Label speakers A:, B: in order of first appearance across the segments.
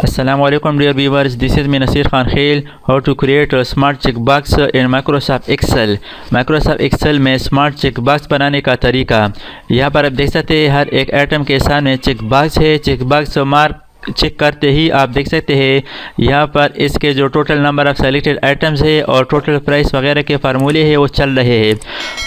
A: Assalamualaikum dear viewers, this is me Nasir Khan Khail. How to create a smart checkbox in Microsoft Excel. Microsoft Excel में smart checkbox बनाने का तरीका यहाँ पर आप देख सकते हैं। हर एक आइटम के सामने चेकबॉक्स है। चेकबॉक्स मार्क चेक करते ही आप देख सकते हैं यहाँ पर इसके जो total number of selected items है और टोटल प्राइस वगैरह के फार्मूले हैं वो चल रहे हैं।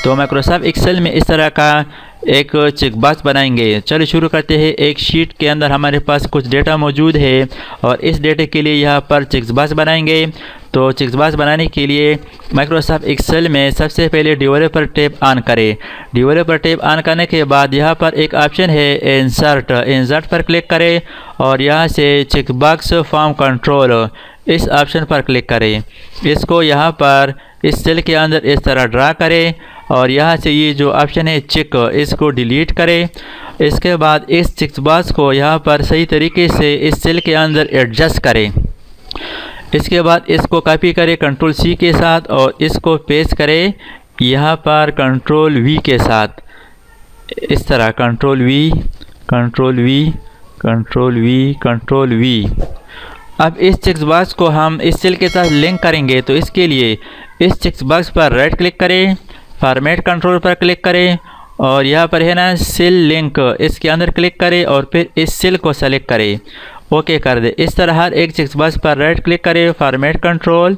A: तो माइक्रोसॉफ्ट एक्सेल में इस तरह का एक चेकबॉक्स बनाएंगे। चलिए शुरू करते हैं। एक शीट के अंदर हमारे पास कुछ डेटा मौजूद है और इस डेटा के लिए यहाँ पर चेकबॉक्स बनाएंगे। तो चेकबॉक्स बनाने के लिए माइक्रोसॉफ्ट एक्सेल में सबसे पहले डेवलपर टैब ऑन करें। डेवलपर टैब ऑन करने के बाद यहाँ पर एक ऑप्शन है इंसर्ट पर क्लिक करें और यहाँ से चेकबॉक्स फॉर्म कंट्रोल इस ऑप्शन पर क्लिक करें। इसको यहाँ पर इस सेल के अंदर इस तरह ड्रा करें और यहाँ से ये जो ऑप्शन है चेक इसको डिलीट करें। इसके बाद इस चेकबॉक्स को यहाँ पर सही तरीके से इस सेल के अंदर एडजस्ट करें। इसके बाद इसको कॉपी करें कंट्रोल सी के साथ और इसको पेस्ट करें यहाँ पर कंट्रोल वी के साथ। इस तरह control we control we control we control we. अब इस चेकबॉक्स को हम इस सेल के साथ लिंक करेंगे। तो इसके लिए इस चेकबॉक्स पर राइट क्लिक करें, फॉर्मेट कंट्रोल पर क्लिक करें और यहाँ पर है ना सेल लिंक, इसके अंदर क्लिक करें और फिर इस सेल को सेलेक्ट करें, ओके कर दे। इस तरह हर एक चेकबॉक्स पर राइट क्लिक करें, फॉर्मेट कंट्रोल,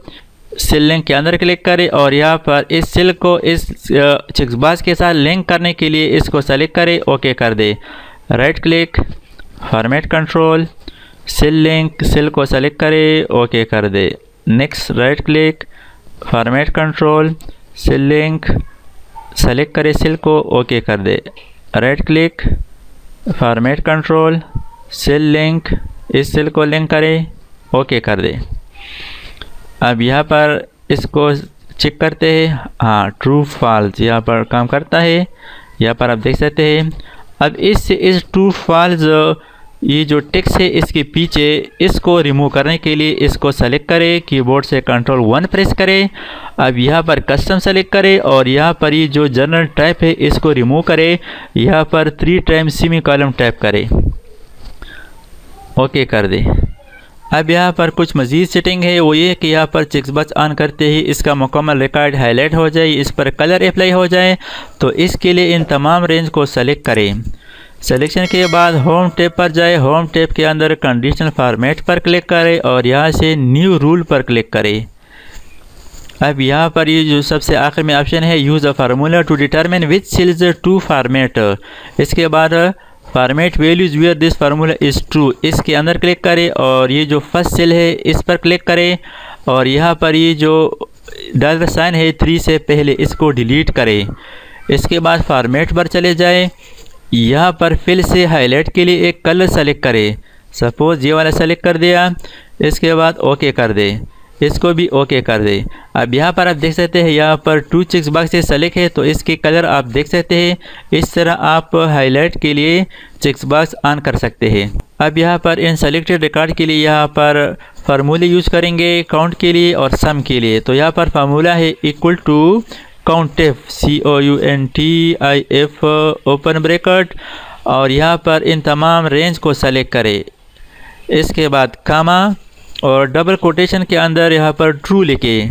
A: सेल लिंक के अंदर क्लिक करें और यहाँ पर इस सेल को इस चेकबॉक्स के साथ लिंक करने के लिए इसको सेलेक्ट करें, ओके कर दे। Right click, format control, cell link, cell को सेलेक्ट करें, ओके कर दे। Next right click, format control, cell link, select करें सेल को, ओके कर दे। Right click, format control, cell link, इस सेल को लिंक करें, ओके कर दे। अब यहाँ पर इसको चेक करते हैं, हाँ ट्रू फॉल्स यहाँ पर काम करता है। यहाँ पर आप देख सकते हैं। अब इस ट्रू फॉल्स ये जो टेक्स्ट है इसके पीछे इसको रिमूव करने के लिए इसको सेलेक्ट करें, कीबोर्ड से कंट्रोल 1 प्रेस करें। अब यहाँ पर कस्टम सेलेक्ट करें और यहाँ पर ये जो जनरल टाइप है इसको रिमूव करें। यहाँ पर 3 टाइम्स सेमीकोलन टाइप करें, ओके कर दे। अब यहाँ पर कुछ मज़ीद सेटिंग है, वो ये कि यहाँ पर चेकबॉक्स ऑन करते ही इसका मुकम्मल रिकॉर्ड हाईलाइट हो जाए, इस पर कलर अप्लाई हो जाए। तो इसके लिए इन तमाम रेंज को सेलेक्ट करें। सिलेक्शन के बाद होम टैब पर जाए, होम टैब के अंदर कंडीशनल फॉर्मेट पर क्लिक करें और यहाँ से न्यू रूल पर क्लिक करें। अब यहाँ पर ये जो सबसे आखिर में ऑप्शन है use a formula to determine which cells to format. इसके बाद format values where this formula is true, इसके अंदर क्लिक करें और ये जो फर्स्ट सेल है इस पर क्लिक करें और यहाँ पर ये जो डॉलर साइन है 3 से पहले इसको डिलीट करें। इसके बाद फॉर्मेट पर चले जाए, यहाँ पर फिल से हाईलाइट के लिए एक कलर सेलेक्ट करें, सपोज़ ये वाला सेलेक्ट कर दिया। इसके बाद ओके कर दे, इसको भी ओके कर दे। अब यहाँ पर आप देख सकते हैं यहाँ पर 2 चेकबॉक्सेस सेलेक्ट है तो इसके कलर आप देख सकते हैं। इस तरह आप हाईलाइट के लिए चेकबॉक्स ऑन कर सकते हैं। अब यहाँ पर इन सेलेक्टेड रिकॉर्ड के लिए यहाँ पर फार्मूले यूज़ करेंगे काउंट के लिए और सम के लिए। तो यहाँ पर फार्मूला है equal to COUNTIF COUNTIF open bracket और यहाँ पर इन तमाम रेंज को सेलेक्ट करें। इसके बाद कामा और डबल कोटेशन के अंदर यहाँ पर ट्रू लिखे,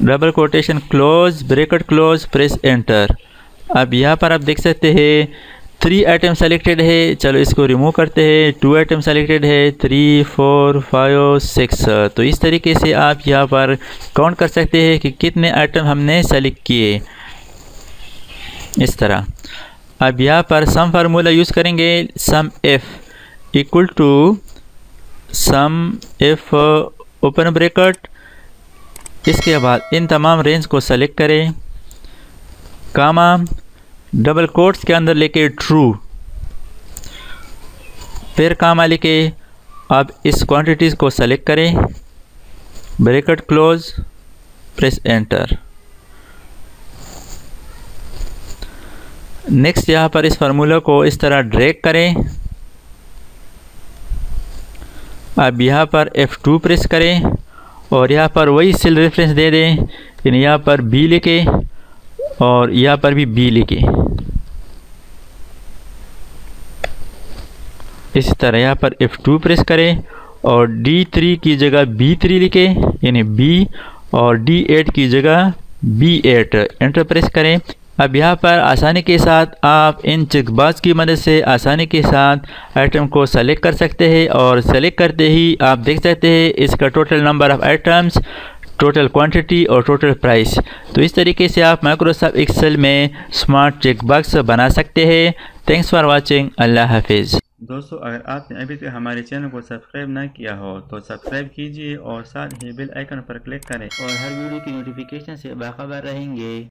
A: double quotation close bracket close, press enter. अब यहाँ पर आप देख सकते हैं 3 आइटम सेलेक्टेड है, चलो इसको रिमूव करते हैं। 2 आइटम सेलेक्टेड है, 3 4 5 6। तो इस तरीके से आप यहाँ पर काउंट कर सकते हैं कि कितने आइटम हमने सेलेक्ट किए, इस तरह। अब यहाँ पर सम फार्मूला यूज़ करेंगे, SUMIF equal to SUMIF open bracket. इसके बाद इन तमाम रेंज को सेलेक्ट करें, कामा डबल कोट्स के अंदर लेके ट्रू, फिर कामा लेके अब इस क्वांटिटीज़ को सेलेक्ट करें, bracket close, press enter. Next यहाँ पर इस फार्मूला को इस तरह ड्रैग करें। अब यहाँ पर F2 प्रेस करें और यहाँ पर वही सेल रेफरेंस दे दें, लेकिन यहाँ पर B लिखे और यहाँ पर भी B लिखे। इसी तरह यहाँ पर F2 प्रेस करें और D3 की जगह B3 लिखें, यानी B, और D8 की जगह B8, एंटर प्रेस करें। अब यहाँ पर आसानी के साथ आप इन चेक बॉक्स की मदद से आसानी के साथ आइटम को सेलेक्ट कर सकते हैं और सेलेक्ट करते ही आप देख सकते हैं इसका total number of items, total quantity और टोटल प्राइस। तो इस तरीके से आप माइक्रोसॉफ्ट एक्सेल में स्मार्ट चेक बॉक्स बना सकते हैं। Thanks for watching. अल्लाह हाफिज़। दोस्तों, अगर आपने अभी तक हमारे चैनल को सब्सक्राइब ना किया हो तो सब्सक्राइब कीजिए और साथ ही बेल आइकन पर क्लिक करें और हर वीडियो की नोटिफिकेशन से बाखबर रहेंगे।